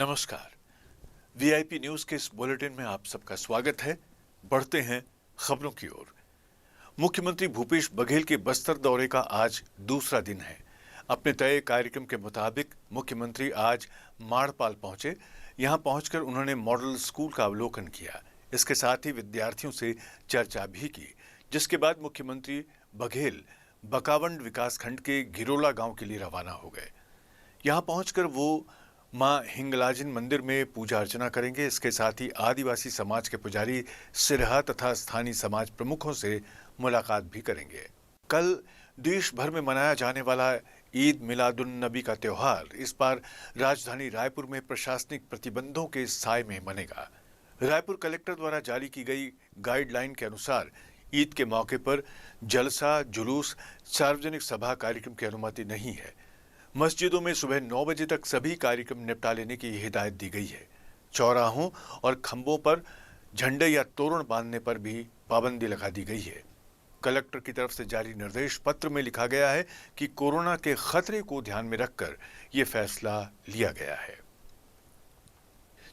नमस्कार। VIP news के इस बुलेटिन में आप सबका स्वागत है। बढ़ते हैं खबरों की ओर। मुख्यमंत्री भूपेश बघेल के बस्तर दौरे का आज दूसरा दिन है। अपने तय कार्यक्रम के मुताबिक मुख्यमंत्री आज माड़पाल पहुंचे। यहां पहुंचकर उन्होंने मॉडल स्कूल का अवलोकन किया। इसके साथ ही विद्यार्थियों से चर्चा भी की, जिसके बाद मुख्यमंत्री बघेल बकावंड विकासखंड के गिरोला गांव के लिए रवाना हो गए। यहां पहुंचकर वो मां हिंगलाजिन मंदिर में पूजा अर्चना करेंगे। इसके साथ ही आदिवासी समाज के पुजारी सिरहा तथा स्थानीय समाज प्रमुखों से मुलाकात भी करेंगे। कल देश भर में मनाया जाने वाला ईद मिलादुन नबी का त्योहार इस बार राजधानी रायपुर में प्रशासनिक प्रतिबंधों के साए में मनेगा। रायपुर कलेक्टर द्वारा जारी की गई गाइडलाइन के अनुसार ईद के मौके पर जलसा, जुलूस, सार्वजनिक सभा कार्यक्रम की अनुमति नहीं है। मस्जिदों में सुबह 9 बजे तक सभी कार्यक्रम निपटा लेने की हिदायत दी गई है। चौराहों और खंभों पर झंडे या तोरण बांधने पर भी पाबंदी लगा दी गई है। कलेक्टर की तरफ से जारी निर्देश पत्र में लिखा गया है कि कोरोना के खतरे को ध्यान में रखकर यह फैसला लिया गया है।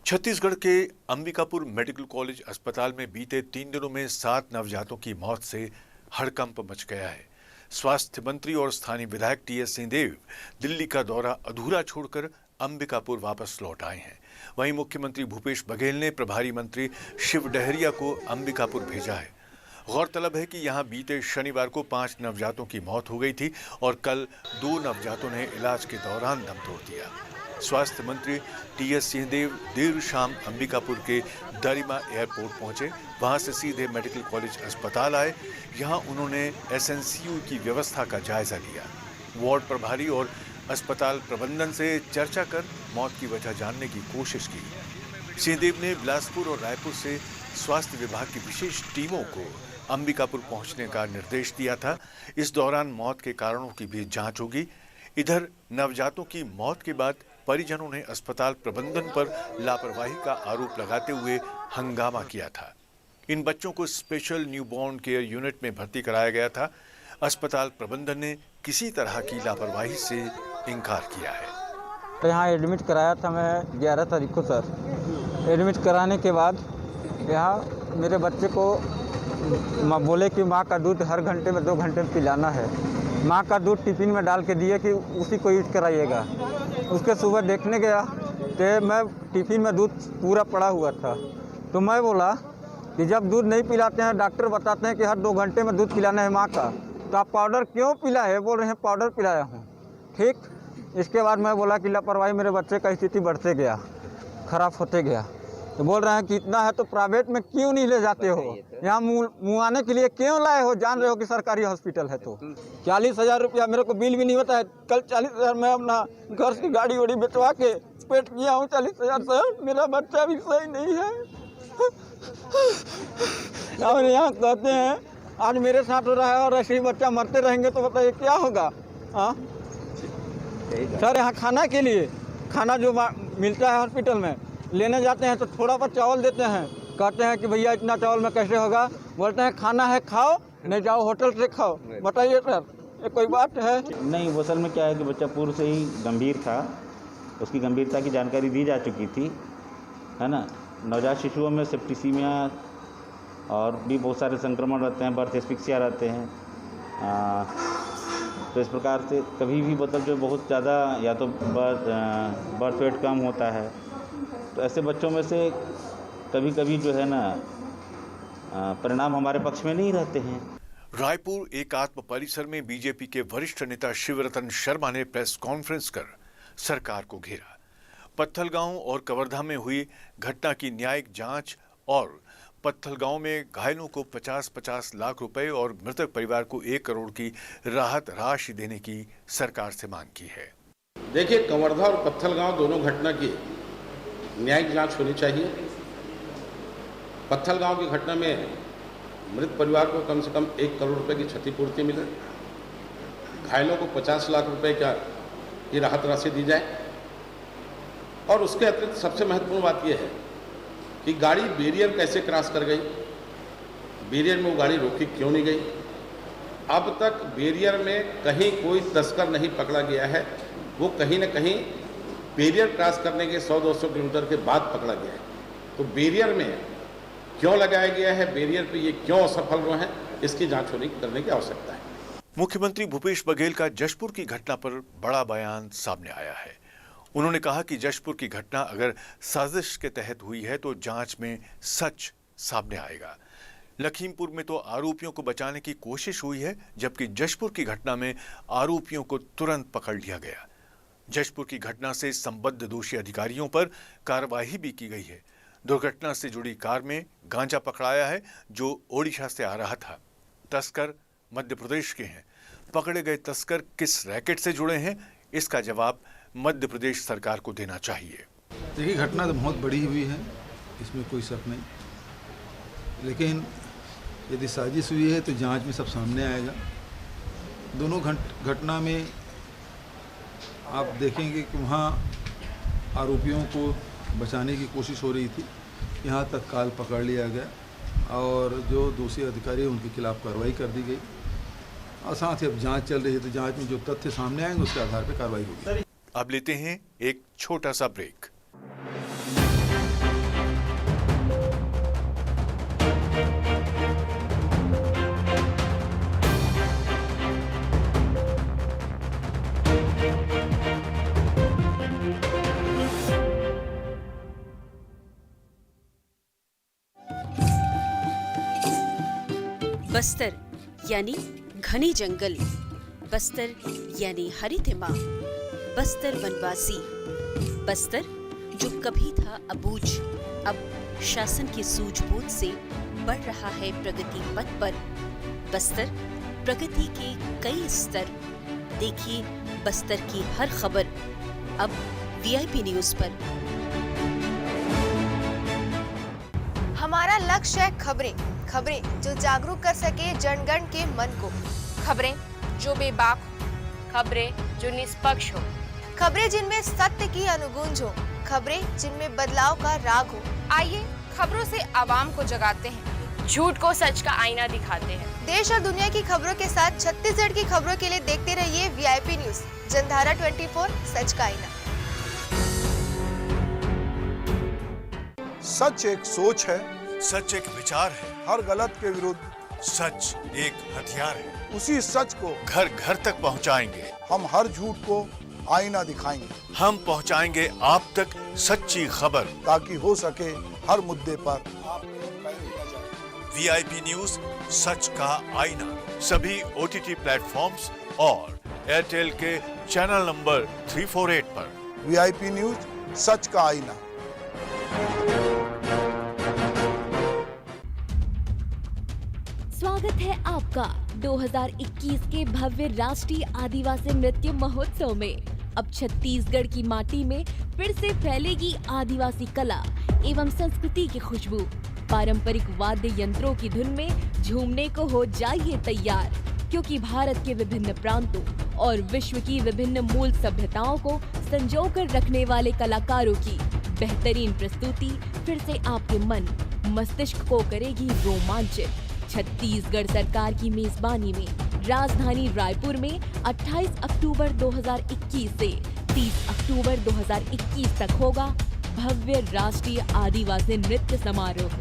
छत्तीसगढ़ के अंबिकापुर मेडिकल कॉलेज अस्पताल में बीते 3 दिनों में 7 नवजातों की मौत से हड़कंप मच गया है। स्वास्थ्य मंत्री और स्थानीय विधायक टीएस सिंहदेव दिल्ली का दौरा अधूरा छोड़कर अंबिकापुर वापस लौट आए हैं। वहीं मुख्यमंत्री भूपेश बघेल ने प्रभारी मंत्री शिव डहरिया को अंबिकापुर भेजा है। गौरतलब है कि यहां बीते शनिवार को 5 नवजातों की मौत हो गई थी और कल 2 नवजातों ने इलाज के दौरान दम तोड़ दिया। स्वास्थ्य मंत्री टीएस सिंहदेव देर शाम अंबिकापुर के दरिमा एयरपोर्ट पहुंचे। वहां से सीधे मेडिकल कॉलेज अस्पताल आए। यहां उन्होंने एसएनसीयू की व्यवस्था का जायजा लिया। वार्ड प्रभारी और अस्पताल प्रबंधन से चर्चा कर मौत की वजह जानने की कोशिश की। सिंहदेव ने बिलासपुर और रायपुर से स्वास्थ्य विभाग की विशेष टीमों को अंबिकापुर पहुंचने का निर्देश दिया था। इस दौरान मौत के कारणों की भी जांच होगी। इधर नवजातों की मौत के बाद परिजनों ने अस्पताल प्रबंधन पर लापरवाही का आरोप लगाते हुए हंगामा किया था। इन बच्चों को स्पेशल न्यूबॉर्न केयर यूनिट में भर्ती कराया गया था। अस्पताल प्रबंधन ने किसी तरह की लापरवाही से इनकार किया है। यहाँ एडमिट कराया था मैं 11 तारीख को सर। एडमिट कराने के बाद यहाँ मेरे बच्चे को बोले कि माँ का दूध हर घंटे में 2 घंटे में पिलाना है। माँ का दूध टिफिन में डाल के दिए कि उसी को यूज कराइएगा। उसके सुबह देखने गया तो मैं टिफिन में दूध पूरा पड़ा हुआ था। तो मैं बोला कि जब दूध नहीं पिलाते हैं, डॉक्टर बताते हैं कि हर 2 घंटे में दूध पिलाना है माँ का, तो आप पाउडर क्यों पिलाए? बोल रहे हैं पाउडर पिलाया हूँ। ठीक। इसके बाद मैं बोला कि लापरवाही मेरे बच्चे का स्थिति बढ़ते गया, खराब होते गया। तो बोल रहे हैं कि इतना है तो प्राइवेट में क्यों नहीं ले जाते हो? यहाँ मुआने के लिए क्यों लाए हो? जान रहे हो कि सरकारी हॉस्पिटल है। तो 40,000 रुपया मेरे को बिल भी नहीं होता है। कल 40,000 मैं अपना घर से गाड़ी वाड़ी बेचवा के पेट किया हूँ। 40,000 सर, मेरा बच्चा भी सही नहीं है। और यहाँ कहते हैं आज मेरे साथ हो रहा है और ऐसे ही बच्चा मरते रहेंगे तो बताइए क्या होगा? हाँ सर, यहाँ खाना के लिए खाना जो मिलता है हॉस्पिटल में लेने जाते हैं तो थोड़ा पर चावल देते हैं। कहते हैं कि भैया इतना चावल में कैसे होगा? बोलते हैं खाना है खाओ, नहीं जाओ होटल से खाओ। बताइए सर, ये कोई बात है? नहीं, वो असल में क्या है कि बच्चा पूर्व से ही गंभीर था। उसकी गंभीरता की जानकारी दी जा चुकी थी, है ना। नवजात शिशुओं में सेप्टिसीमिया और भी बहुत सारे संक्रमण रहते हैं, बर्थ एस्फिक्सिया रहते हैं। तो इस प्रकार से कभी भी मतलब जो बहुत ज़्यादा या तो बर्थ वेट कम होता है, तो ऐसे बच्चों में से कभी कभी जो है ना परिणाम हमारे पक्ष में नहीं रहते हैं। रायपुर एकात्म परिसर में बीजेपी के वरिष्ठ नेता शिवरतन शर्मा ने प्रेस कॉन्फ्रेंस कर सरकार को घेरा। पत्थलगांव और कवर्धा में हुई घटना की न्यायिक जांच और पत्थलगांव में घायलों को 50-50 लाख रुपए और मृतक परिवार को 1 करोड़ की राहत राशि देने की सरकार से मांग की है। देखिए, कवर्धा और पत्थलगांव दोनों घटना की न्यायिक जांच होनी चाहिए। पत्थलगांव की घटना में मृत परिवार को कम से कम 1 करोड़ रुपए की क्षतिपूर्ति मिले, घायलों को 50 लाख रुपए की राहत राशि दी जाए। और उसके अतिरिक्त सबसे महत्वपूर्ण बात यह है कि गाड़ी बैरियर कैसे क्रॉस कर गई, बैरियर में वो गाड़ी रोकी क्यों नहीं गई। अब तक बैरियर में कहीं कोई तस्कर नहीं पकड़ा गया है। वो कहीं न कहीं बैरियर क्रॉस करने के 100-200 किलोमीटर के बाद पकड़ा गया है। तो बैरियर में क्यों लगाया गया है, बैरियर पे ये क्यों असफल हुआ है, इसकी जांच करने की आवश्यकता है। मुख्यमंत्री भूपेश बघेल का जशपुर की घटना पर बड़ा बयान सामने आया है। उन्होंने कहा कि जशपुर की घटना अगर साजिश के तहत हुई है तो जांच में सच सामने आएगा। लखीमपुर में तो आरोपियों को बचाने की कोशिश हुई है, जबकि जशपुर की घटना में आरोपियों को तुरंत पकड़ लिया गया। जशपुर की घटना से संबद्ध दोषी अधिकारियों पर कार्रवाई भी की गई है। दुर्घटना से जुड़ी कार में गांजा पकड़ाया है जो ओडिशा से आ रहा था। तस्कर मध्य प्रदेश के हैं। पकड़े गए तस्कर किस रैकेट से जुड़े हैं, इसका जवाब मध्य प्रदेश सरकार को देना चाहिए। देखिए, घटना तो बहुत बड़ी हुई है, इसमें कोई शक नहीं, लेकिन यदि साजिश हुई है तो जांच में सब सामने आएगा। दोनों घटना में आप देखेंगे कि वहाँ आरोपियों को बचाने की कोशिश हो रही थी, यहाँ तक काल पकड़ लिया गया और जो दोषी अधिकारी हैं उनके खिलाफ कार्रवाई कर दी गई और साथ ही अब जांच चल रही है, तो जांच में जो तथ्य सामने आएंगे उसके आधार पर कार्रवाई होगी। अब लेते हैं एक छोटा सा ब्रेक। बस्तर यानी घने जंगल, बस्तर यानी हरितिमा, बस्तर वनवासी, बस्तर जो कभी था अबूझ अब शासन की सूझबूझ से बढ़ रहा है प्रगति पथ पर। बस्तर प्रगति के कई स्तर, देखिए बस्तर की हर खबर अब वीआईपी न्यूज पर। हमारा लक्ष्य है खबरें जो जागरूक कर सके जनगण के मन को, खबरें जो बेबाक हो, खबरें जो निष्पक्ष हो, खबरें जिनमें सत्य की अनुगूंज हो, खबरें जिनमें बदलाव का राग हो। आइए खबरों से आवाम को जगाते हैं, झूठ को सच का आईना दिखाते हैं। देश और दुनिया की खबरों के साथ छत्तीसगढ़ की खबरों के लिए देखते रहिए वीआईपी न्यूज, जनधारा 24, सच का आईना। सच एक सोच है, सच एक विचार है, हर गलत के विरुद्ध सच एक हथियार है। उसी सच को घर घर तक पहुंचाएंगे, हम हर झूठ को आईना दिखाएंगे। हम पहुंचाएंगे आप तक सच्ची खबर, ताकि हो सके हर मुद्दे पर वीआईपी न्यूज सच का आईना सभी ओटीटी प्लेटफॉर्म्स और एयरटेल के चैनल नंबर 348 पर। वीआईपी न्यूज सच का आईना। स्वागत है आपका 2021 के भव्य राष्ट्रीय आदिवासी नृत्य महोत्सव में। अब छत्तीसगढ़ की माटी में फिर से फैलेगी आदिवासी कला एवं संस्कृति की खुशबू। पारंपरिक वाद्य यंत्रों की धुन में झूमने को हो जाइए तैयार, क्योंकि भारत के विभिन्न प्रांतों और विश्व की विभिन्न मूल सभ्यताओं को संजोकर रखने वाले कलाकारों की बेहतरीन प्रस्तुति फिर से आपके मन मस्तिष्क को करेगी रोमांचित। छत्तीसगढ़ सरकार की मेजबानी में राजधानी रायपुर में 28 अक्टूबर 2021 से 30 अक्टूबर 2021 तक होगा भव्य राष्ट्रीय आदिवासी नृत्य समारोह।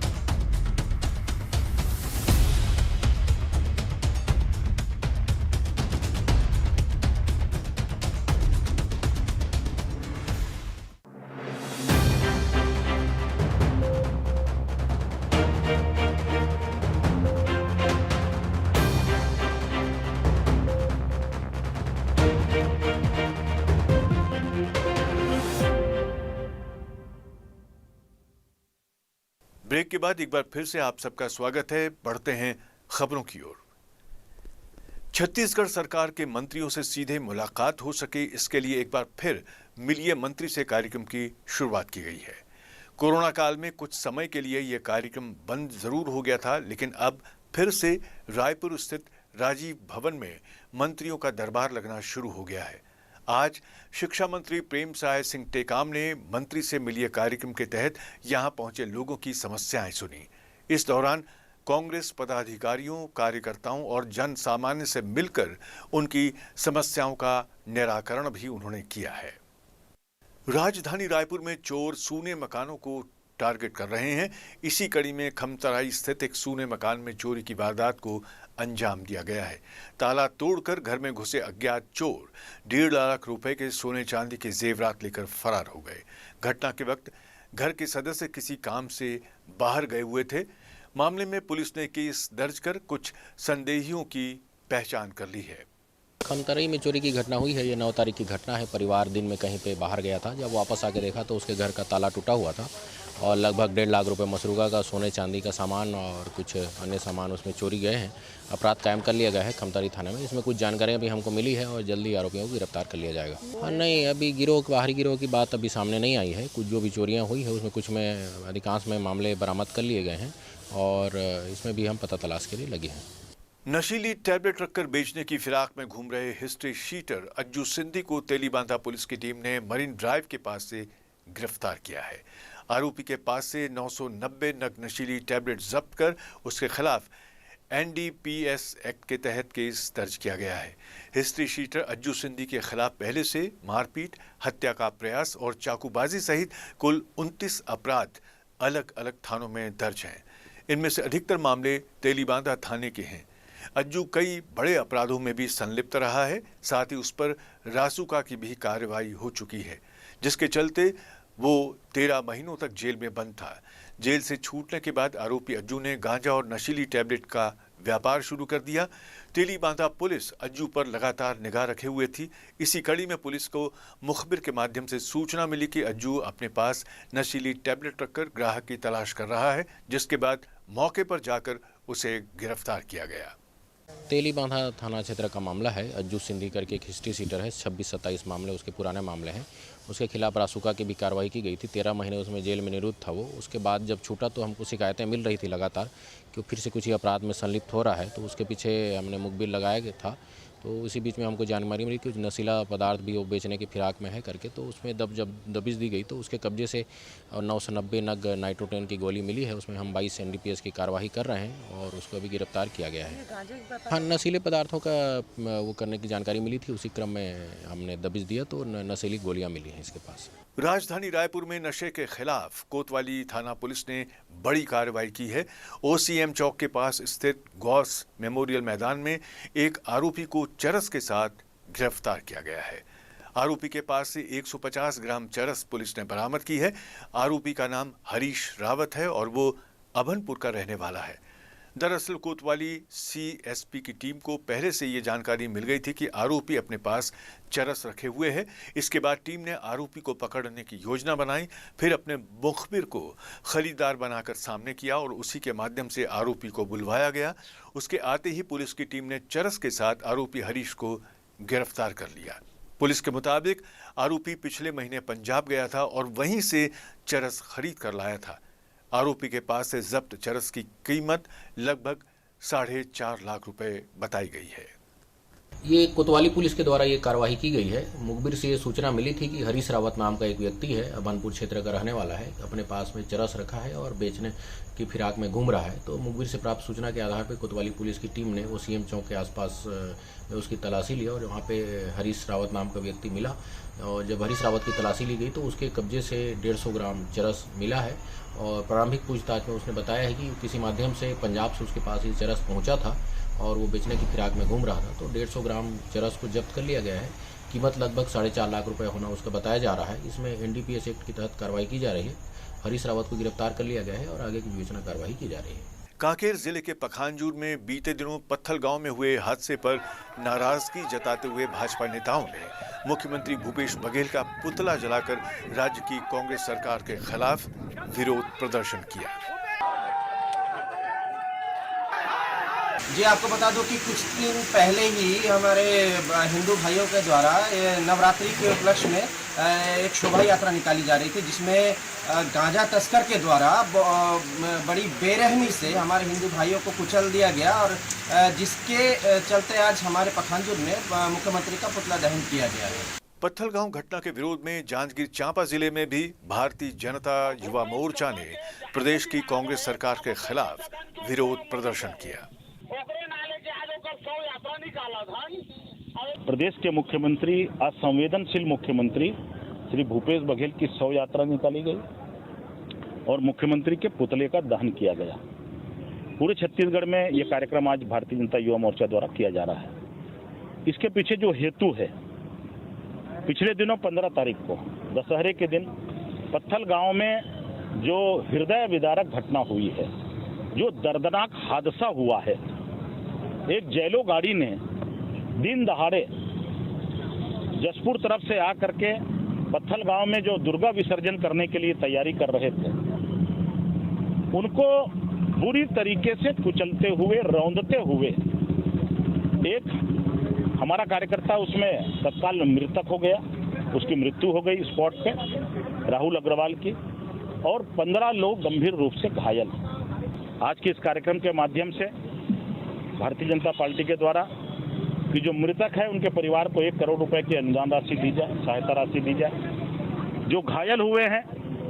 ब्रेक के बाद एक बार फिर से आप सबका स्वागत है। बढ़ते हैं खबरों की ओर। छत्तीसगढ़ सरकार के मंत्रियों से सीधे मुलाकात हो सके, इसके लिए एक बार फिर मिलिए मंत्री से कार्यक्रम की शुरुआत की गई है। कोरोना काल में कुछ समय के लिए यह कार्यक्रम बंद जरूर हो गया था, लेकिन अब फिर से रायपुर स्थित राजीव भवन में मंत्रियों का दरबार लगना शुरू हो गया है। आज शिक्षा मंत्री प्रेमसाय सिंह टेकाम ने मंत्री से मिलिए कार्यक्रम के तहत यहां पहुंचे लोगों की समस्याएं सुनी। इस दौरान कांग्रेस पदाधिकारियों, कार्यकर्ताओं और जन सामान्य से मिलकर उनकी समस्याओं का निराकरण भी उन्होंने किया है। राजधानी रायपुर में चोर सूने मकानों को टारगेट कर रहे हैं। इसी कड़ी में खमतराई स्थित एक सूने मकान में चोरी की वारदात को अंजाम दिया गया है। ताला तोड़कर घर में घुसे अज्ञात चोर 1.5 लाख रुपए के सोने चांदी के जेवरात लेकर फरार हो गए। घटना के वक्त घर के सदस्य किसी काम से बाहर गए हुए थे। मामले में पुलिस ने केस दर्ज कर कुछ संदेहियों की पहचान कर ली है। खमतराई में चोरी की घटना हुई है। ये 9 तारीख की घटना है। परिवार दिन में कहीं पे बाहर गया था। जब वापस आके देखा तो उसके घर का ताला टूटा हुआ था और लगभग 1.5 लाख रुपए मसरूका का सोने चांदी का सामान और कुछ अन्य सामान उसमें चोरी गए हैं। अपराध कायम कर लिया गया है खमतराई थाने में। इसमें कुछ जानकारियां भी हमको मिली है और जल्दी आरोपियों को गिरफ्तार कर लिया जाएगा। हाँ, नहीं, अभी बाहरी गिरोह की बात अभी सामने नहीं आई है। कुछ जो भी चोरियाँ हुई है उसमें कुछ में अधिकांश में मामले बरामद कर लिए गए हैं और इसमें भी हम पता तलाश के लिए लगे हैं। नशीली टैबलेट रखकर बेचने की फिराक में घूम रहे हिस्ट्री शीटर अज्जू सिंधी को तेलीबांधा पुलिस की टीम ने मरीन ड्राइव के पास से गिरफ्तार किया है। आरोपी के पास से 990 नग नशीली टैबलेट जब्त कर उसके खिलाफ NDPS एक्ट के तहत केस दर्ज किया गया है। हिस्ट्री शीटर अज्जू सिंधी के खिलाफ पहले से मारपीट, हत्या का प्रयास और चाकूबाजी सहित कुल 29 अपराध अलग अलग थानों में दर्ज हैं। इनमें से अधिकतर मामले तेलीबांधा थाने के हैं। अज्जू कई बड़े अपराधों में भी संलिप्त रहा है। साथ ही उस पर रासुका की भी कार्रवाई हो चुकी है, जिसके चलते वो 13 महीनों तक जेल में बंद था। जेल से छूटने के बाद आरोपी अज्जू ने गांजा और नशीली टैबलेट का व्यापार शुरू कर दिया। तेलीबांधा पुलिस अज्जू पर लगातार निगाह रखे हुए थी। इसी कड़ी में पुलिस को मुखबिर के माध्यम से सूचना मिली कि अज्जू अपने पास नशीली टैबलेट रखकर ग्राहक की तलाश कर रहा है, जिसके बाद मौके पर जाकर उसे गिरफ्तार किया गया। तेलीबांधा थाना क्षेत्र का मामला है। अज्जू सिंधी करके एक हिस्ट्री सीटर है। 26-27 मामले उसके पुराने मामले हैं। उसके खिलाफ रासुका की भी कार्रवाई की गई थी। 13 महीने उसमें जेल में निरुद्ध था वो। उसके बाद जब छूटा तो हमको शिकायतें मिल रही थी लगातार कि फिर से कुछ ही अपराध में संलिप्त हो रहा है, तो उसके पीछे हमने मुखबिर लगाया गया था। तो इसी बीच में हमको जानकारी मिली कि कुछ नशीला पदार्थ भी वो बेचने की फिराक में है करके, तो उसमें जब दबिश दी गई तो उसके कब्जे से 990 नग नाइट्रोटेन की गोली मिली है। उसमें हम 22 NDPS की कार्रवाई कर रहे हैं और उसको अभी गिरफ्तार किया गया है। हाँ, नशीले पदार्थों का वो करने की जानकारी मिली थी। उसी क्रम में हमने दबिश दिया तो नशीली गोलियां मिली हैं इसके पास। राजधानी रायपुर में नशे के खिलाफ कोतवाली थाना पुलिस ने बड़ी कार्रवाई की है। OCM चौक के पास स्थित गौस मेमोरियल मैदान में एक आरोपी को चरस के साथ गिरफ्तार किया गया है। आरोपी के पास से 150 ग्राम चरस पुलिस ने बरामद की है। आरोपी का नाम हरीश रावत है और वो अभनपुर का रहने वाला है। दरअसल कोतवाली CSP की टीम को पहले से ये जानकारी मिल गई थी कि आरोपी अपने पास चरस रखे हुए है। इसके बाद टीम ने आरोपी को पकड़ने की योजना बनाई, फिर अपने मुखबिर को खरीदार बनाकर सामने किया और उसी के माध्यम से आरोपी को बुलवाया गया। उसके आते ही पुलिस की टीम ने चरस के साथ आरोपी हरीश को गिरफ्तार कर लिया। पुलिस के मुताबिक आरोपी पिछले महीने पंजाब गया था और वहीं से चरस खरीद कर लाया था। आरोपी के पास से जब्त चरस की कीमत लगभग 4.5 लाख रुपए बताई गई है। ये कोतवाली पुलिस के द्वारा ये कार्रवाई की गई है। मुखबिर से ये सूचना मिली थी कि हरीश रावत नाम का एक व्यक्ति है, अभनपुर क्षेत्र का रहने वाला है, अपने पास में चरस रखा है और बेचने की फिराक में घूम रहा है। तो मुखबिर से प्राप्त सूचना के आधार पर कोतवाली पुलिस की टीम ने OCM चौक के आसपास में उसकी तलाशी ली और वहाँ पे हरीश रावत नाम का व्यक्ति मिला। और जब हरीश रावत की तलाशी ली गई तो उसके कब्जे से 150 ग्राम चरस मिला है और प्रारंभिक पूछताछ में उसने बताया है कि किसी माध्यम से पंजाब से उसके पास ये चरस पहुंचा था और वो बेचने की फिराक में घूम रहा था। तो 150 ग्राम चरस को जब्त कर लिया गया है। कीमत लगभग 4.5 लाख रुपए होना उसका बताया जा रहा है। इसमें NDPS एक्ट के तहत कार्रवाई की जा रही है। हरीश रावत को गिरफ्तार कर लिया गया है और आगे की विवेचना कार्रवाई की जा रही है। कांकेर जिले के पखानजूर में बीते दिनों पत्थल गांव में हुए हादसे पर नाराजगी जताते हुए भाजपा नेताओं ने मुख्यमंत्री भूपेश बघेल का पुतला जलाकर राज्य की कांग्रेस सरकार के खिलाफ विरोध प्रदर्शन किया। जी, आपको बता दूं कि कुछ दिन पहले ही हमारे हिंदू भाइयों के द्वारा नवरात्रि के उपलक्ष्य में एक शोभा यात्रा निकाली जा रही थी, जिसमें गांजा तस्कर के द्वारा बड़ी बेरहमी से हमारे हिंदू भाइयों को कुचल दिया गया और जिसके चलते आज हमारे पखानजूर में मुख्यमंत्री का पुतला दहन किया गया है। पत्थलगांव घटना के विरोध में जांजगीर चांपा जिले में भी भारतीय जनता युवा मोर्चा ने प्रदेश की कांग्रेस सरकार के खिलाफ विरोध प्रदर्शन किया। प्रदेश के मुख्यमंत्री, असंवेदनशील मुख्यमंत्री श्री भूपेश बघेल की शव यात्रा निकाली गई और मुख्यमंत्री के पुतले का दहन किया गया। पूरे छत्तीसगढ़ में ये कार्यक्रम आज भारतीय जनता युवा मोर्चा द्वारा किया जा रहा है। इसके पीछे जो हेतु है, पिछले दिनों 15 तारीख को दशहरे के दिन पत्थल गांव में जो हृदय विदारक घटना हुई है, जो दर्दनाक हादसा हुआ है, एक जैलो गाड़ी ने दिन दहाड़े जसपुर तरफ से आकर के पत्थल गांव में जो दुर्गा विसर्जन करने के लिए तैयारी कर रहे थे, उनको बुरी तरीके से कुचलते हुए, रौंदते हुए एक हमारा कार्यकर्ता उसमें तत्काल मृतक हो गया, उसकी मृत्यु हो गई स्पॉट पे, राहुल अग्रवाल की, और 15 लोग गंभीर रूप से घायल। आज के इस कार्यक्रम के माध्यम से भारतीय जनता पार्टी के द्वारा कि जो मृतक है उनके परिवार को 1 करोड़ रुपए की अनुदान राशि दी जाए, सहायता राशि दी जाए। जो घायल हुए हैं,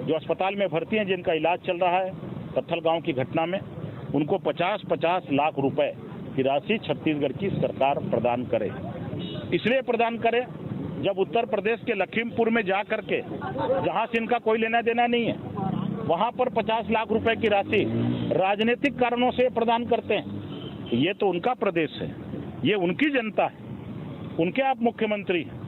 जो अस्पताल में भर्ती हैं, जिनका इलाज चल रहा है पत्थल गांव की घटना में, उनको 50-50 लाख रुपए की राशि छत्तीसगढ़ की सरकार प्रदान करे। इसलिए प्रदान करे जब उत्तर प्रदेश के लखीमपुर में जा करके, जहां से इनका कोई लेना देना नहीं है, वहां पर 50 लाख रुपए की राशि राजनीतिक कारणों से प्रदान करते हैं। ये तो उनका प्रदेश है, ये उनकी जनता है, उनके आप मुख्यमंत्री हैं।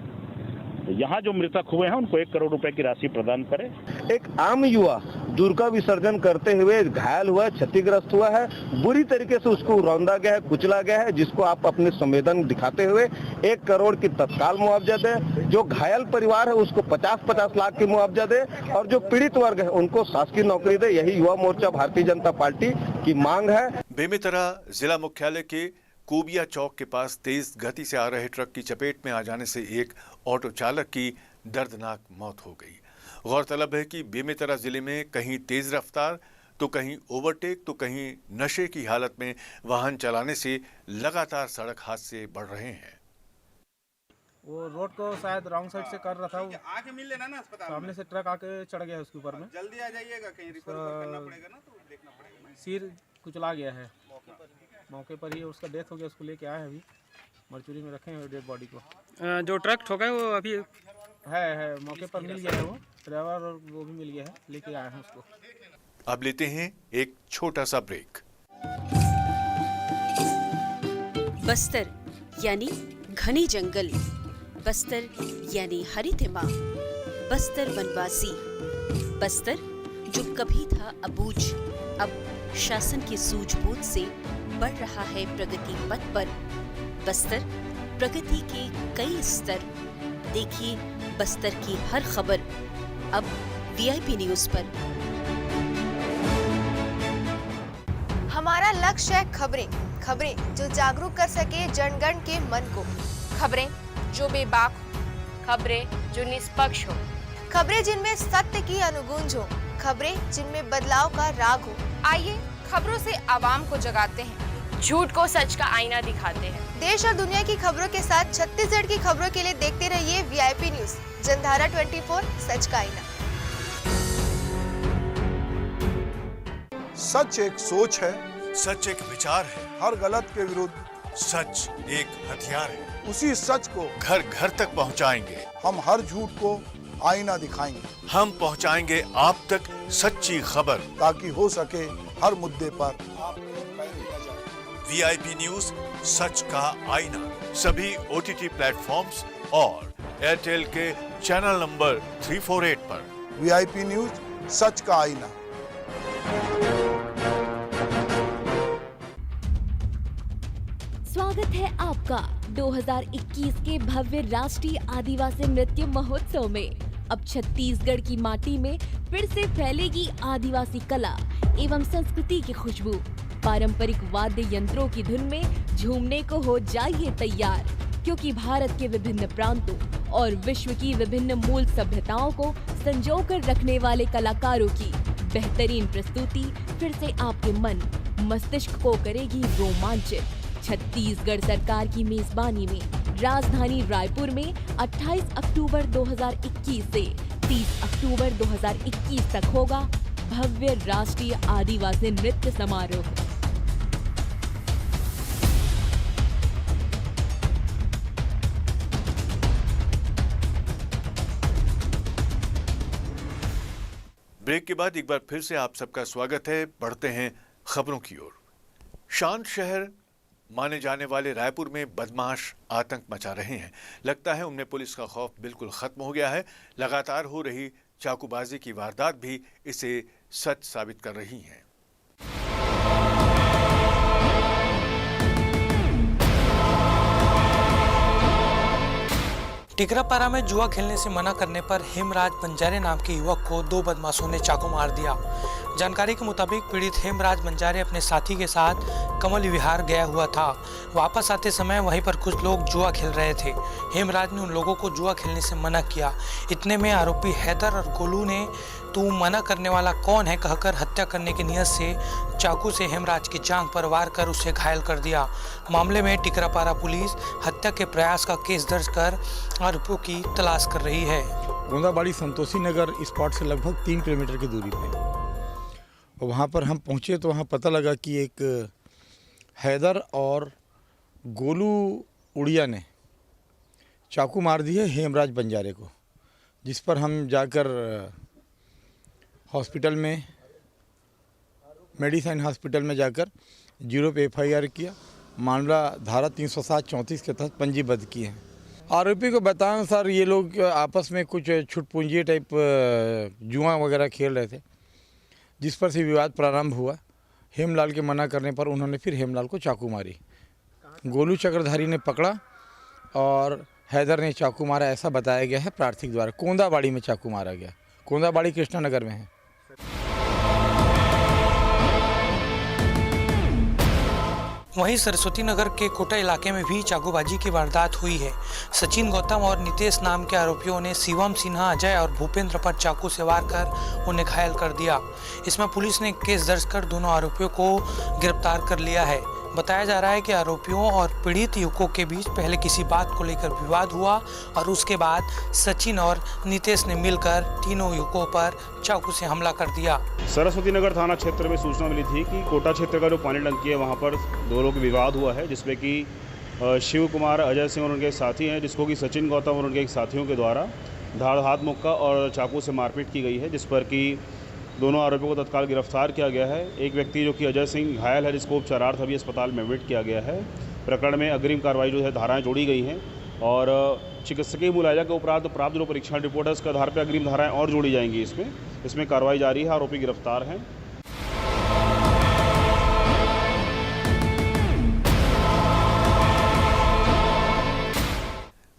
यहाँ जो मृतक हुए हैं उनको 1 करोड़ रुपए की राशि प्रदान करें। एक आम युवा दुर्गा विसर्जन करते हुए घायल हुआ, क्षतिग्रस्त हुआ है, बुरी तरीके से उसको रौंदा गया है, कुचला गया है, जिसको आप अपने संवेदन दिखाते हुए 1 करोड़ की तत्काल मुआवजा दे। जो घायल परिवार है उसको 50-50 लाख की मुआवजा दे, और जो पीड़ित वर्ग है उनको शासकीय नौकरी दे। यही युवा मोर्चा भारतीय जनता पार्टी की मांग है। बेमेतरा जिला मुख्यालय के कोबिया चौक के पास तेज गति से आ रहे ट्रक की चपेट में आ जाने से एक ऑटो चालक की दर्दनाक मौत हो गई। गौरतलब है कि बेमेतरा जिले में कहीं तेज रफ्तार तो कहीं ओवरटेक तो कहीं नशे की हालत में वाहन चलाने से लगातार सड़क हादसे बढ़ रहे हैं। वो रोड को शायद रॉन्ग साइड से कर रहा था, आके मिल लेना ना अस्पताल, सामने से ट्रक आके चढ़ गया उसके ऊपर में। जल्दी आ जाइएगा, कहीं रिफर करना पड़ेगा ना, तो देखना पड़ेगा। सिर कुचला गया है, मौके पर ही उसका डेथ हो गया। उसको लेके आए हैं, अभी मर्चुरी में रखे हैं डेड बॉडी को। जो ट्रक ठोका है वो अभी है मौके पर मिल गया है, वो ड्राइवर और वो भी मिल गया है, लेके आए हैं उसको। अब लेते हैं एक छोटा सा ब्रेक। बस्तर यानी घने जंगल, बस्तर यानी हरितिमा, बस्तर वनवासी, बस्तर जो कभी था अबूझ, अब शासन की सूझबूझ से बढ़ रहा है प्रगति पथ पर। बस्तर प्रगति के कई स्तर, देखिए बस्तर की हर खबर अब वीआईपी न्यूज पर। हमारा लक्ष्य है खबरें जो जागरूक कर सके जनगण के मन को, खबरें जो बेबाक हो, खबरें जो निष्पक्ष हो, खबरें जिनमें सत्य की अनुगूंज हो, खबरें जिनमें बदलाव का राग हो। आइए खबरों से आवाम को जगाते हैं, झूठ को सच का आईना दिखाते हैं। देश और दुनिया की खबरों के साथ छत्तीसगढ़ की खबरों के लिए देखते रहिए वीआईपी न्यूज, जनधारा 24, सच का आईना। सच एक सोच है, सच एक विचार है, हर गलत के विरुद्ध सच एक हथियार है। उसी सच को घर घर तक पहुंचाएंगे, हम हर झूठ को आईना दिखाएंगे। हम पहुंचाएंगे आप तक सच्ची खबर, ताकि हो सके हर मुद्दे पर वीआईपी न्यूज सच का आईना सभी ओटीटी प्लेटफॉर्म्स और एयरटेल के चैनल नंबर 348 पर। वीआईपी न्यूज सच का आईना। स्वागत है आपका 2021 के भव्य राष्ट्रीय आदिवासी नृत्य महोत्सव में। अब छत्तीसगढ़ की माटी में फिर से फैलेगी आदिवासी कला एवं संस्कृति की खुशबू। पारंपरिक वाद्य यंत्रों की धुन में झूमने को हो जाइए तैयार, क्योंकि भारत के विभिन्न प्रांतों और विश्व की विभिन्न मूल सभ्यताओं को संजोकर रखने वाले कलाकारों की बेहतरीन प्रस्तुति फिर से आपके मन मस्तिष्क को करेगी रोमांचित। छत्तीसगढ़ सरकार की मेजबानी में राजधानी रायपुर में 28 अक्टूबर 2021 से 30 अक्टूबर 2021 तक होगा भव्य राष्ट्रीय आदिवासी नृत्य समारोह। ब्रेक के बाद एक बार फिर से आप सबका स्वागत है। बढ़ते हैं खबरों की ओर। शांत शहर माने जाने वाले रायपुर में बदमाश आतंक मचा रहे हैं। लगता है उनमें पुलिस का खौफ बिल्कुल खत्म हो गया है। लगातार हो रही चाकूबाजी की वारदात भी इसे सच साबित कर रही हैं। टिकरापारा में जुआ खेलने से मना करने पर हेमराज बंजारे नाम के युवक को 2 बदमाशों ने चाकू मार दिया। जानकारी के मुताबिक पीड़ित हेमराज बंजारे अपने साथी के साथ कमल विहार गया हुआ था। वापस आते समय वहीं पर कुछ लोग जुआ खेल रहे थे। हेमराज ने उन लोगों को जुआ खेलने से मना किया। इतने में आरोपी हैदर और गोलू ने तू मना करने वाला कौन है कहकर हत्या करने की नियत से चाकू से हेमराज की जांघ पर वार कर उसे घायल कर दिया। मामले में टिकरापारा पुलिस हत्या के प्रयास का केस दर्ज कर आरोपियों की तलाश कर रही है। गोंदाबाड़ी संतोषी नगर स्पॉट से लगभग 3 किलोमीटर की दूरी पे और वहाँ पर हम पहुँचे तो वहाँ पता लगा कि एक हैदर और गोलू उड़िया ने चाकू मार दी है हेमराज बंजारे को, जिस पर हम जाकर हॉस्पिटल में मेडिसिन हॉस्पिटल में जाकर 0 पे FIR किया। मामला धारा 307-34 के तहत पंजीबद्ध किए हैं। आरोपी को बताया अनुसार ये लोग आपस में कुछ छुटपुंजी टाइप जुआ वगैरह खेल रहे थे, जिस पर से विवाद प्रारंभ हुआ। हेमलाल के मना करने पर उन्होंने फिर हेमलाल को चाकू मारी। गोलू चक्रधारी ने पकड़ा और हैदर ने चाकू मारा, ऐसा बताया गया है प्रार्थी द्वारा। कोंदाबाड़ी में चाकू मारा गया। कोंदाबाड़ी कृष्णानगर में है। वहीं सरस्वती नगर के कोटा इलाके में भी चाकूबाजी की वारदात हुई है। सचिन गौतम और नितेश नाम के आरोपियों ने शिवम सिन्हा, अजय और भूपेंद्र पर चाकू से वार कर उन्हें घायल कर दिया। इसमें पुलिस ने केस दर्ज कर दोनों आरोपियों को गिरफ्तार कर लिया है। बताया जा रहा है कि आरोपियों और पीड़ित युवकों के बीच पहले किसी बात को लेकर विवाद हुआ और उसके बाद सचिन और नितेश ने मिलकर तीनों युवकों पर चाकू से हमला कर दिया। सरस्वती नगर थाना क्षेत्र में सूचना मिली थी कि कोटा क्षेत्र का जो पानी टंकी है वहाँ पर 2 लोगों का विवाद हुआ है, जिसमें कि शिव कुमार, अजय सिंह और उनके साथी हैं, जिसको कि सचिन गौतम और उनके साथियों के द्वारा धाड़, हाथ, मुक्का और चाकू से मारपीट की गई है, जिस पर कि दोनों आरोपियों को तत्काल गिरफ्तार किया गया है। एक व्यक्ति जो कि अजय सिंह घायल है, जिसको उपचारार्थ अभी अस्पताल में एडमिट किया गया है। प्रकरण में अग्रिम कार्रवाई जो है धाराएं जोड़ी गई हैं और चिकित्सकीय मुआवजा के उपरांत प्राप्त जो परीक्षण रिपोर्ट है उसके आधार पर अग्रिम धाराएं और जोड़ी जाएंगी। इसमें कार्रवाई जारी है। आरोपी गिरफ्तार हैं।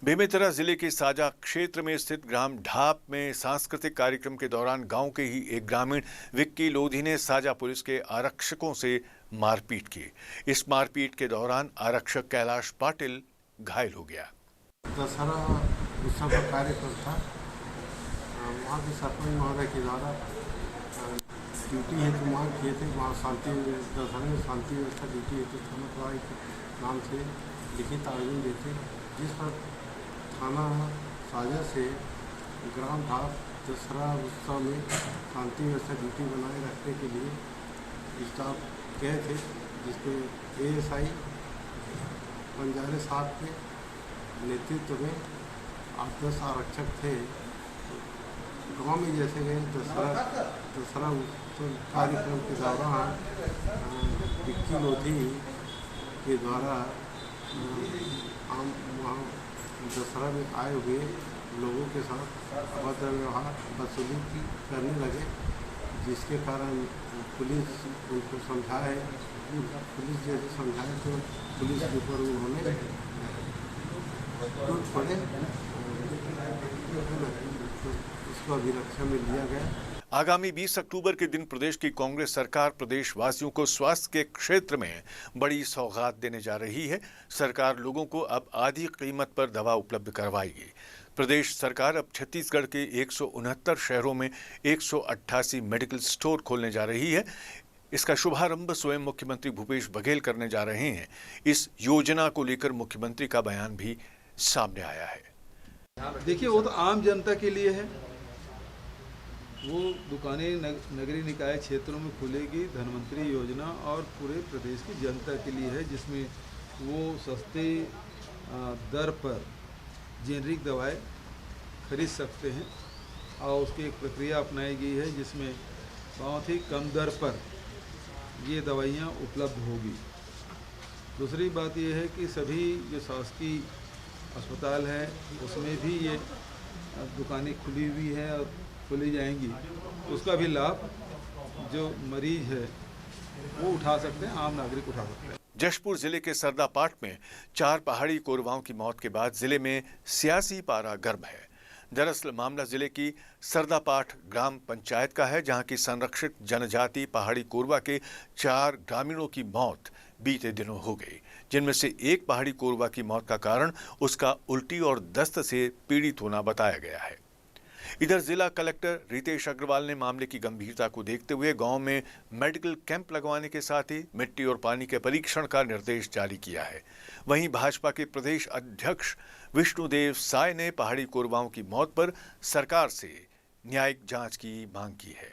बेमेतरा जिले के साजा क्षेत्र में स्थित ग्राम ढाप में सांस्कृतिक कार्यक्रम के दौरान गांव के ही एक ग्रामीण विक्की लोधी ने साजा पुलिस के आरक्षकों से मारपीट की। इस मारपीट के दौरान आरक्षक कैलाश पाटिल घायल हो गया। दशहरा उत्सव का कार्यक्रम था। वहाँ के सरपंच महोदय के द्वारा ड्यूटी हेतु मांग किए थे। वहाँ दशहरा में शांति व्यवस्था ड्यूटी हेतु थाना प्रभारी के नाम से लिखित आवेदन देते, जिस पर थाना साजा से ग्राम ढाप दशहरा उत्सव में शांति व्यवस्था ड्यूटी बनाए रखने के लिए स्टाफ गए थे, जिसपे ASI बंजारे साहब के नेतृत्व में 8-10 आरक्षक थे। गाँव में जैसे गए दशहरा उत्सव कार्यक्रम के दौरान विक्की लोधी के द्वारा वहाँ दशहरा में आए हुए लोगों के साथ अभद्र व्यवहार वसूली करने लगे, जिसके कारण पुलिस उनको समझाए। पुलिस जैसे समझाए तो पुलिस के ऊपर उन्होंने टूट पड़े, उसको अभिरक्षा में लिया गया। आगामी 20 अक्टूबर के दिन प्रदेश की कांग्रेस सरकार प्रदेशवासियों को स्वास्थ्य के क्षेत्र में बड़ी सौगात देने जा रही है। सरकार लोगों को अब आधी कीमत पर दवा उपलब्ध करवाएगी। प्रदेश सरकार अब छत्तीसगढ़ के 169 शहरों में 188 मेडिकल स्टोर खोलने जा रही है। इसका शुभारंभ स्वयं मुख्यमंत्री भूपेश बघेल करने जा रहे हैं। इस योजना को लेकर मुख्यमंत्री का बयान भी सामने आया है। देखिए, वो तो आम जनता के लिए है। वो दुकानें नगरीय निकाय क्षेत्रों में खुलेगी। धनवंतरी योजना और पूरे प्रदेश की जनता के लिए है, जिसमें वो सस्ते दर पर जेनरिक दवाएं खरीद सकते हैं और उसकी एक प्रक्रिया अपनाई गई है जिसमें बहुत ही कम दर पर ये दवाइयाँ उपलब्ध होगी। दूसरी बात ये है कि सभी जो शासकीय अस्पताल है उसमें भी ये दुकानें खुली हुई है और खुली जाएंगी, उसका भी लाभ जो मरीज है वो उठा सकते हैं, आम नागरिक उठा सकते हैं। जशपुर जिले के सरदापाट में 4 पहाड़ी कोरवाओं की मौत के बाद जिले में सियासी पारा गर्म है। दरअसल मामला जिले की सरदापाट ग्राम पंचायत का है, जहां की संरक्षित जनजाति पहाड़ी कोरवा के 4 ग्रामीणों की मौत बीते दिनों हो गई, जिनमें से एक पहाड़ी कोरवा की मौत का कारण उसका उल्टी और दस्त से पीड़ित होना बताया गया है। इधर जिला कलेक्टर रितेश अग्रवाल ने मामले की गंभीरता को देखते हुए गांव में मेडिकल कैंप लगवाने के साथ ही मिट्टी और पानी के परीक्षण का निर्देश जारी किया है। वहीं भाजपा के प्रदेश अध्यक्ष विष्णुदेव साय ने पहाड़ी कोरवाओं की मौत पर सरकार से न्यायिक जांच की मांग की है।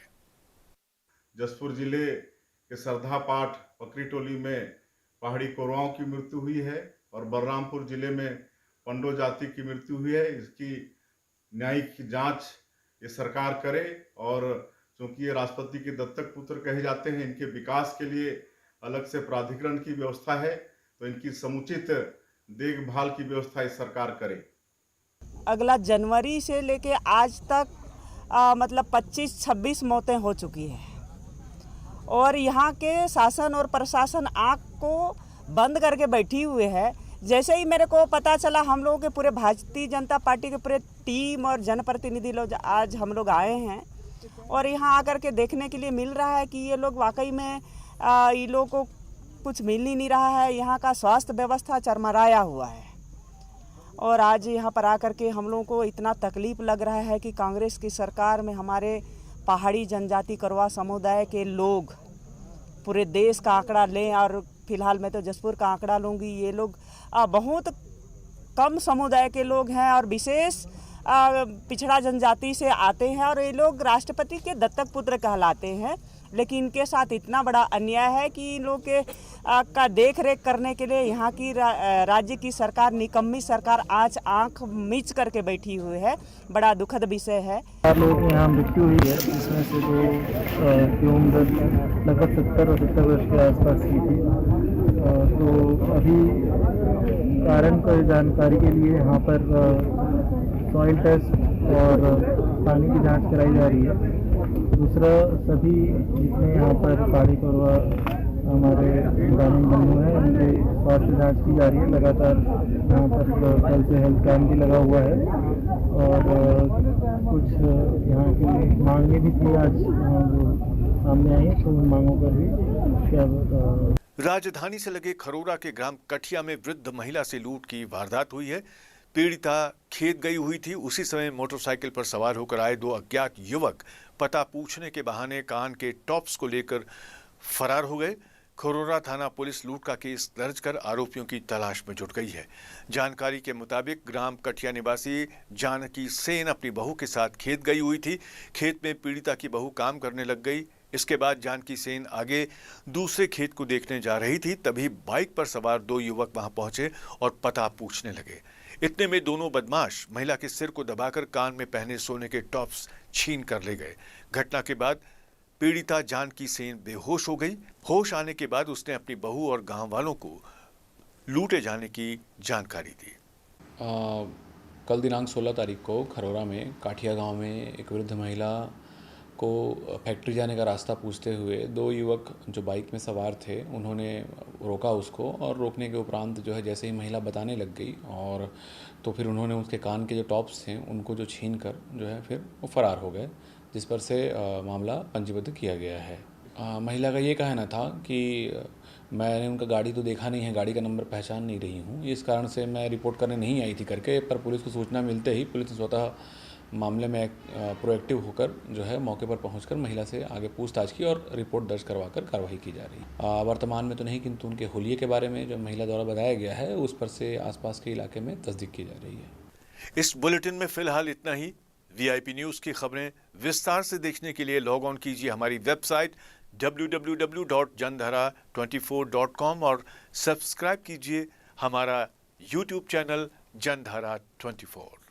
जशपुर जिले के सरदापाट पकरी टोली में पहाड़ी कोरवाओं की मृत्यु हुई है और बलरामपुर जिले में पंडो जाति की मृत्यु हुई है। इसकी न्यायिक जांच ये सरकार करे और चूंकि ये राष्ट्रपति के दत्तक पुत्र कहे जाते हैं, इनके विकास के लिए अलग से प्राधिकरण की व्यवस्था है, तो इनकी समुचित देखभाल की व्यवस्था इस सरकार करे। अगला जनवरी से लेके आज तक मतलब 25-26 मौतें हो चुकी है और यहाँ के शासन और प्रशासन आँख को बंद करके बैठी हुए है। जैसे ही मेरे को पता चला, हम लोगों के पूरे भारतीय जनता पार्टी के पूरे टीम और जनप्रतिनिधि लोग आज हम लोग आए हैं और यहाँ आकर के देखने के लिए मिल रहा है कि ये लोग वाकई में ये लोगों को कुछ मिल ही नहीं रहा है। यहाँ का स्वास्थ्य व्यवस्था चरमराया हुआ है और आज यहाँ पर आकर के हम लोगों को इतना तकलीफ लग रहा है कि कांग्रेस की सरकार में हमारे पहाड़ी जनजाति कोरवा समुदाय के लोग पूरे देश का आंकड़ा लें और फिलहाल मैं तो जशपुर का आंकड़ा लूँगी, ये लोग बहुत कम समुदाय के लोग हैं और विशेष पिछड़ा जनजाति से आते हैं और ये लोग राष्ट्रपति के दत्तक पुत्र कहलाते हैं। लेकिन इनके साथ इतना बड़ा अन्याय है कि इन लोग के का देख रेख करने के लिए यहाँ की राज्य की सरकार, निकम्मी सरकार आज आंख मीच करके बैठी हुई है। बड़ा दुखद विषय है। 4 लोगों की यहाँ मृत्यु हुई है, जिसमें से 2 की उम्र लगभग 70 और 70 वर्ष के आसपास की थी। तो अभी कारण को जानकारी के लिए यहाँ पर सॉइल टेस्ट और पानी की जांच कराई जा रही है। दूसरा, सभी जितने यहाँ पर पहाड़ी कोरवा हमारे ग्रामीण बंधु हैं, उनके स्वास्थ्य जांच की जा रही है। लगातार यहाँ पर कल से हेल्थ कैंप भी लगा हुआ है और कुछ यहाँ की मांगें भी थी आज जो सामने आई, तो उन मांगों पर भी क्या राजधानी से लगे खरोरा के ग्राम कठिया में वृद्ध महिला से लूट की वारदात हुई है। पीड़िता खेत गई हुई थी, उसी समय मोटरसाइकिल पर सवार होकर आए 2 अज्ञात युवक पता पूछने के बहाने कान के टॉप्स को लेकर फरार हो गए। खरोरा थाना पुलिस लूट का केस दर्ज कर आरोपियों की तलाश में जुट गई है। जानकारी के मुताबिक ग्राम कठिया निवासी जानकी सेन अपनी बहू के साथ खेत गई हुई थी। खेत में पीड़िता की बहू काम करने लग गई। इसके बाद जानकी सेन आगे दूसरे खेत को देखने जा रही थी, तभी बाइक पर सवार 2 युवक वहां पहुंचे और पता पूछने लगे। इतने में दोनों बदमाश महिला के सिर को दबाकर कान में पहने सोने के टॉप्स छीन कर ले गए। घटना के बाद पीड़िता जानकी सेन बेहोश हो गई। होश आने के बाद उसने अपनी बहू और गांव वालों को लूटे जाने की जानकारी दी। कल दिनांक 16 तारीख को खरोरा में काठिया गांव में एक वृद्ध महिला को फैक्ट्री जाने का रास्ता पूछते हुए 2 युवक जो बाइक में सवार थे, उन्होंने रोका उसको और रोकने के उपरांत जो है जैसे ही महिला बताने लग गई और तो फिर उन्होंने उसके कान के जो टॉप्स थे उनको जो छीन कर जो है फिर वो फरार हो गए, जिस पर से मामला पंजीबद्ध किया गया है। महिला का ये कहना था कि मैंने उनका गाड़ी तो देखा नहीं है, गाड़ी का नंबर पहचान नहीं रही हूँ, इस कारण से मैं रिपोर्ट करने नहीं आई थी करके। पर पुलिस को सूचना मिलते ही पुलिस ने स्वतः मामले में प्रोएक्टिव होकर जो है मौके पर पहुंचकर महिला से आगे पूछताछ की और रिपोर्ट दर्ज करवाकर कार्रवाई की जा रही है। वर्तमान में तो नहीं, किंतु उनके हुलिये के बारे में जो महिला द्वारा बताया गया है उस पर से आसपास के इलाके में तस्दीक की जा रही है। इस बुलेटिन में फिलहाल इतना ही। वीआईपी न्यूज की खबरें विस्तार से देखने के लिए लॉग ऑन कीजिए हमारी वेबसाइट www.jandhara24.com और सब्सक्राइब कीजिए हमारा यूट्यूब चैनल जनधारा 24।